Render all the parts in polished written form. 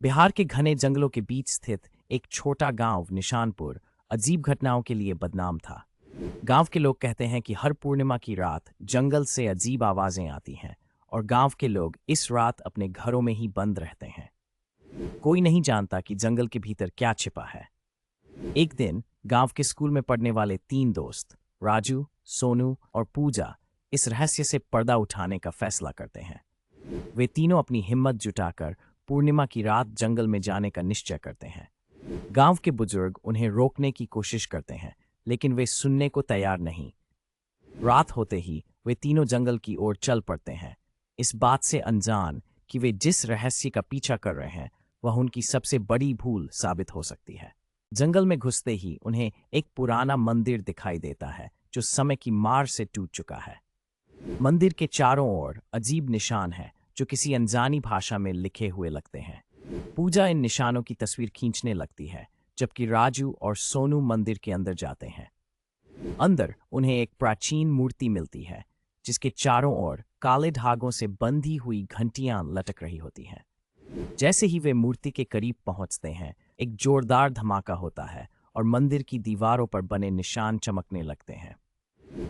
बिहार के घने जंगलों के बीच स्थित एक छोटा गांव निशानपुर अजीब घटनाओं के लिए बदनाम था। गांव के लोग कहते हैं कि हर पूर्णिमा की रात जंगल से अजीब आवाजें आती हैं और गांव के लोग इस रात अपने घरों में ही बंद रहते हैं। कोई नहीं जानता कि जंगल के भीतर क्या छिपा है। एक दिन गांव के स्कूल में पढ़ने वाले तीन दोस्त राजू, सोनू और पूजा इस रहस्य से पर्दा उठाने का फैसला करते हैं। वे तीनों अपनी हिम्मत जुटाकर पूर्णिमा की रात जंगल में जाने का निश्चय करते हैं। गांव के बुजुर्ग उन्हें रोकने की कोशिश करते हैं, लेकिन वे सुनने को तैयार नहीं। रात होते ही वे तीनों जंगल की ओर चल पड़ते हैं, इस बात से अनजान कि वे जिस रहस्य का पीछा कर रहे हैं वह उनकी सबसे बड़ी भूल साबित हो सकती है। जंगल में घुसते ही उन्हें एक पुराना मंदिर दिखाई देता है जो समय की मार से टूट चुका है। मंदिर के चारों ओर अजीब निशान हैं जो किसी अनजानी भाषा में लिखे हुए लगते हैं। पूजा इन निशानों की तस्वीर खींचने लगती है, जबकि राजू और सोनू मंदिर के अंदर जाते हैं। अंदर उन्हें एक प्राचीन मूर्ति मिलती है जिसके चारों ओर काले धागों से बंधी हुई घंटियां लटक रही होती हैं। जैसे ही वे मूर्ति के करीब पहुंचते हैं, एक जोरदार धमाका होता है और मंदिर की दीवारों पर बने निशान चमकने लगते हैं।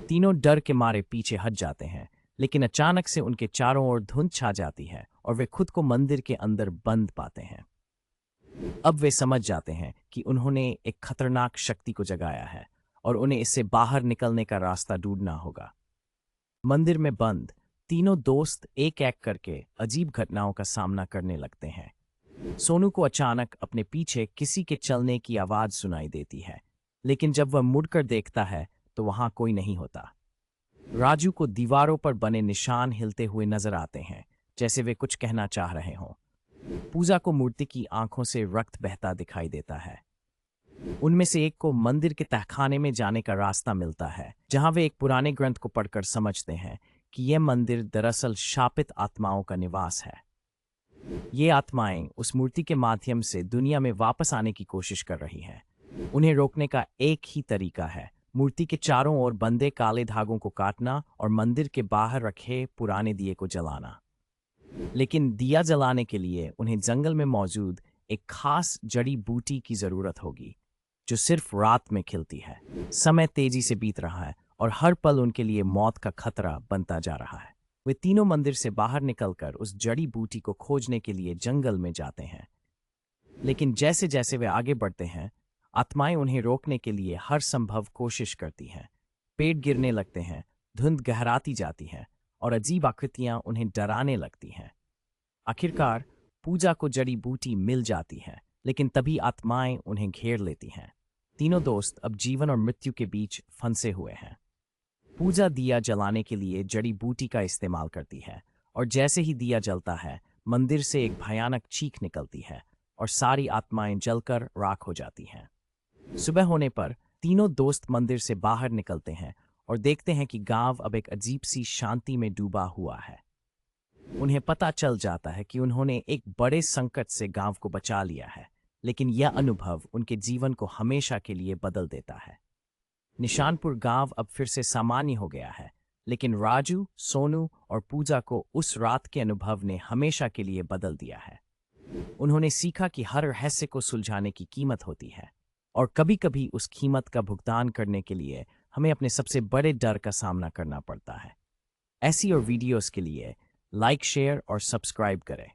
तीनों डर के मारे पीछे हट जाते हैं, लेकिन अचानक से उनके चारों ओर धुंध छा जाती है और वे खुद को मंदिर के अंदर बंद पाते हैं। अब वे समझ जाते हैं कि उन्होंने एक खतरनाक शक्ति को जगाया है और उन्हें इससे बाहर निकलने का रास्ता ढूंढना होगा। मंदिर में बंद तीनों दोस्त एक एक करके अजीब घटनाओं का सामना करने लगते हैं। सोनू को अचानक अपने पीछे किसी के चलने की आवाज सुनाई देती है, लेकिन जब वह मुड़कर देखता है तो वहां कोई नहीं होता। राजू को दीवारों पर बने निशान हिलते हुए नजर आते हैं, जैसे वे कुछ कहना चाह रहे हों। पूजा को मूर्ति की आंखों से रक्त बहता दिखाई देता है। उनमें से एक को मंदिर के तहखाने में जाने का रास्ता मिलता है, जहां वे एक पुराने ग्रंथ को पढ़कर समझते हैं कि यह मंदिर दरअसल शापित आत्माओं का निवास है। ये आत्माएं उस मूर्ति के माध्यम से दुनिया में वापस आने की कोशिश कर रही हैं। उन्हें रोकने का एक ही तरीका है, मूर्ति के चारों ओर बंधे काले धागों को काटना और मंदिर के बाहर रखे पुराने दिए को जलाना। लेकिन दिया जलाने के लिए उन्हें जंगल में मौजूद एक खास जड़ी बूटी की जरूरत होगी, जो सिर्फ रात में खिलती है। समय तेजी से बीत रहा है और हर पल उनके लिए मौत का खतरा बनता जा रहा है। वे तीनों मंदिर से बाहर निकलकर उस जड़ी बूटी को खोजने के लिए जंगल में जाते हैं, लेकिन जैसे जैसे वे आगे बढ़ते हैं, आत्माएं उन्हें रोकने के लिए हर संभव कोशिश करती हैं। पेड़ गिरने लगते हैं, धुंध गहराती जाती है और अजीब आकृतियां उन्हें डराने लगती हैं। आखिरकार पूजा को जड़ी बूटी मिल जाती है, लेकिन तभी आत्माएं उन्हें घेर लेती हैं। तीनों दोस्त अब जीवन और मृत्यु के बीच फंसे हुए हैं। पूजा दिया जलाने के लिए जड़ी बूटी का इस्तेमाल करती है और जैसे ही दिया जलता है, मंदिर से एक भयानक चीख निकलती है और सारी आत्माएं जलकर राख हो जाती हैं। सुबह होने पर तीनों दोस्त मंदिर से बाहर निकलते हैं और देखते हैं कि गांव अब एक अजीब सी शांति में डूबा हुआ है। उन्हें पता चल जाता है कि उन्होंने एक बड़े संकट से गांव को बचा लिया है, लेकिन यह अनुभव उनके जीवन को हमेशा के लिए बदल देता है। निशानपुर गांव अब फिर से सामान्य हो गया है, लेकिन राजू, सोनू और पूजा को उस रात के अनुभव ने हमेशा के लिए बदल दिया है। उन्होंने सीखा कि हर रहस्य को सुलझाने की कीमत होती है और कभी-कभी उस कीमत का भुगतान करने के लिए हमें अपने सबसे बड़े डर का सामना करना पड़ता है। ऐसी और वीडियोस के लिए लाइक, शेयर और सब्सक्राइब करें।